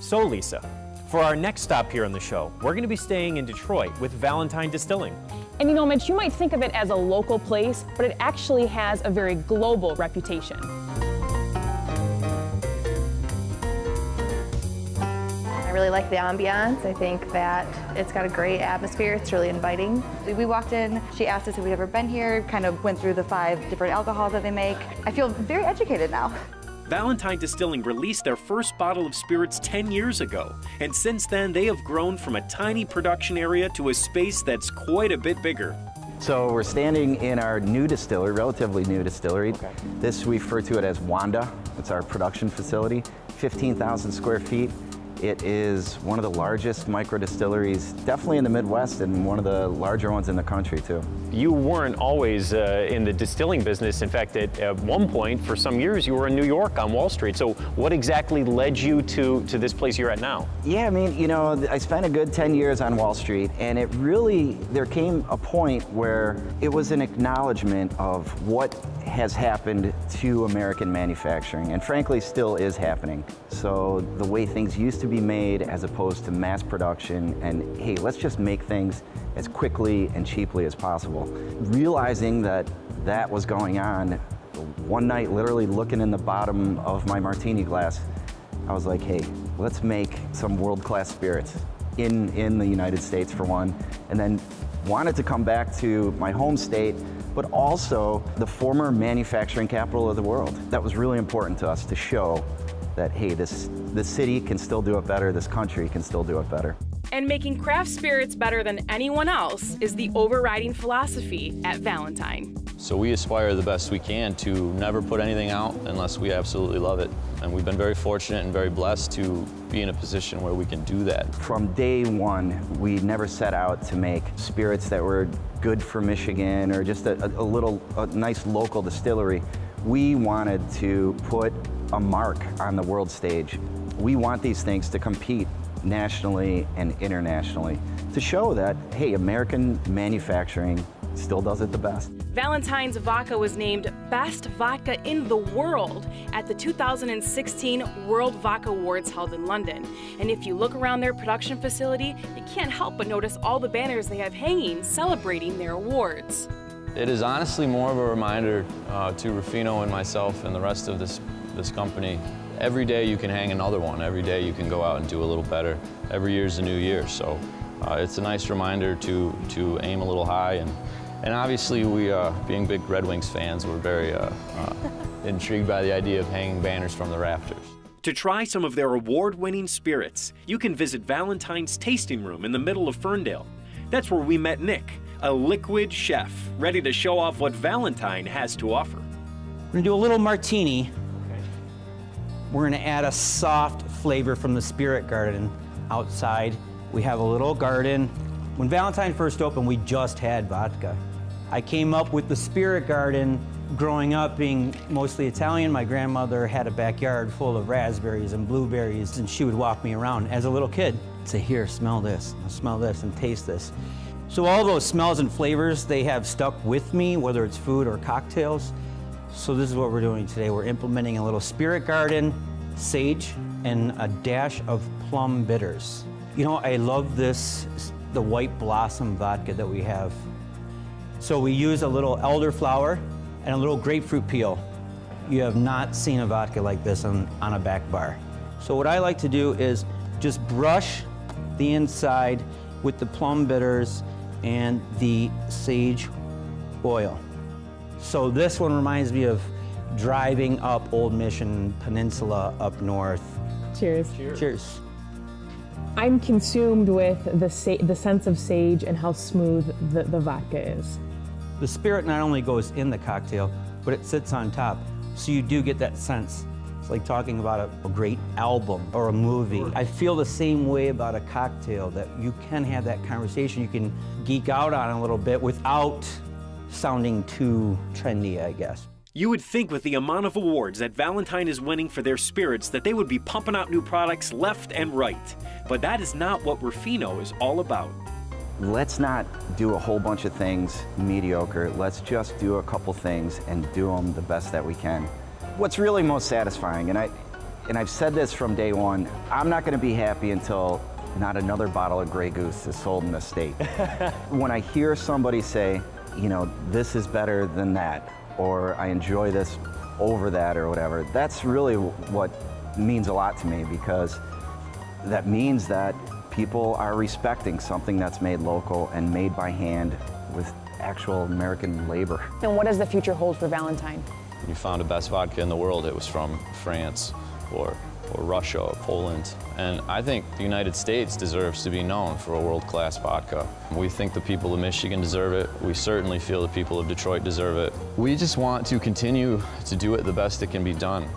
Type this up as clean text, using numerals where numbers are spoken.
So Lisa, for our next stop here on the show, we're going to be staying in Detroit with Valentine Distilling. And you know, Mitch, you might think of it as a local place, but it actually has a very global reputation. I really like the ambiance. I think that it's got a great atmosphere. It's really inviting. We walked in, she asked us if we'd ever been here, kind of went through the 5 different alcohols that they make. I feel very educated now. Valentine Distilling released their first bottle of spirits 10 years ago, and since then they have grown from a tiny production area to a space that's quite a bit bigger. So we're standing in our new distillery, relatively new distillery. Okay. This, we refer to it as Wanda. It's our production facility, 15,000 square feet. It is one of the largest micro distilleries, definitely in the Midwest, and one of the larger ones in the country too. You weren't always in the distilling business. In fact, at one point, for some years, you were in New York on Wall Street. So what exactly led you to this place you're at now? Yeah, I mean, you know, I spent a good 10 years on Wall Street, and it really, there came a point where it was an acknowledgement of what has happened to American manufacturing, and frankly still is happening. So the way things used to be made as opposed to mass production, and hey, let's just make things as quickly and cheaply as possible. Realizing that that was going on, one night literally looking in the bottom of my martini glass, I was like, hey, let's make some world-class spirits in the United States for one, and then wanted to come back to my home state, but also the former manufacturing capital of the world. That was really important to us to show that, hey, this city can still do it better, this country can still do it better. And making craft spirits better than anyone else is the overriding philosophy at Valentine. So we aspire the best we can to never put anything out unless we absolutely love it. And we've been very fortunate and very blessed to be in a position where we can do that. From day one, we never set out to make spirits that were good for Michigan or just a nice local distillery. We wanted to put a mark on the world stage. We want these things to compete nationally and internationally to show that, hey, American manufacturing still does it the best. Valentine's Vodka was named Best Vodka in the World at the 2016 World Vodka Awards held in London. And if you look around their production facility, you can't help but notice all the banners they have hanging celebrating their awards. It is honestly more of a reminder to Ruffino and myself and the rest of this company. Every day you can hang another one. Every day you can go out and do a little better. Every year's a new year. So it's a nice reminder to aim a little high. And obviously, we, being big Red Wings fans, we're very intrigued by the idea of hanging banners from the rafters. To try some of their award-winning spirits, you can visit Valentine's Tasting Room in the middle of Ferndale. That's where we met Nick, a liquid chef, ready to show off what Valentine has to offer. We're gonna do a little martini. We're gonna add a soft flavor from the spirit garden outside. We have a little garden. When Valentine first opened, we just had vodka. I came up with the spirit garden growing up being mostly Italian. My grandmother had a backyard full of raspberries and blueberries, and she would walk me around as a little kid. Say, here, smell this, and taste this. So all those smells and flavors, they have stuck with me, whether it's food or cocktails. So this is what we're doing today. We're implementing a little spirit garden, sage, and a dash of plum bitters. You know, I love this, the white blossom vodka that we have. So we use a little elderflower and a little grapefruit peel. You have not seen a vodka like this on a back bar. So what I like to do is just brush the inside with the plum bitters and the sage oil. So this one reminds me of driving up Old Mission Peninsula up north. Cheers. Cheers. I'm consumed with the sense of sage and how smooth the vodka is. The spirit not only goes in the cocktail, but it sits on top. So you do get that sense. It's like talking about a great album or a movie. I feel the same way about a cocktail, that you can have that conversation. You can geek out on it a little bit without sounding too trendy, I guess. You would think with the amount of awards that Valentine is winning for their spirits that they would be pumping out new products left and right. But that is not what Ruffino is all about. Let's not do a whole bunch of things mediocre. Let's just do a couple things and do them the best that we can. What's really most satisfying, and and I've said this from day one, I'm not going to be happy until not another bottle of Grey Goose is sold in the state. When I hear somebody say, you know, this is better than that, or I enjoy this over that or whatever, that's really what means a lot to me, because that means that people are respecting something that's made local and made by hand with actual American labor. And what does the future hold for Valentine? When you found the best vodka in the world, it was from France or Russia or Poland. And I think the United States deserves to be known for a world-class vodka. We think the people of Michigan deserve it. We certainly feel the people of Detroit deserve it. We just want to continue to do it the best it can be done.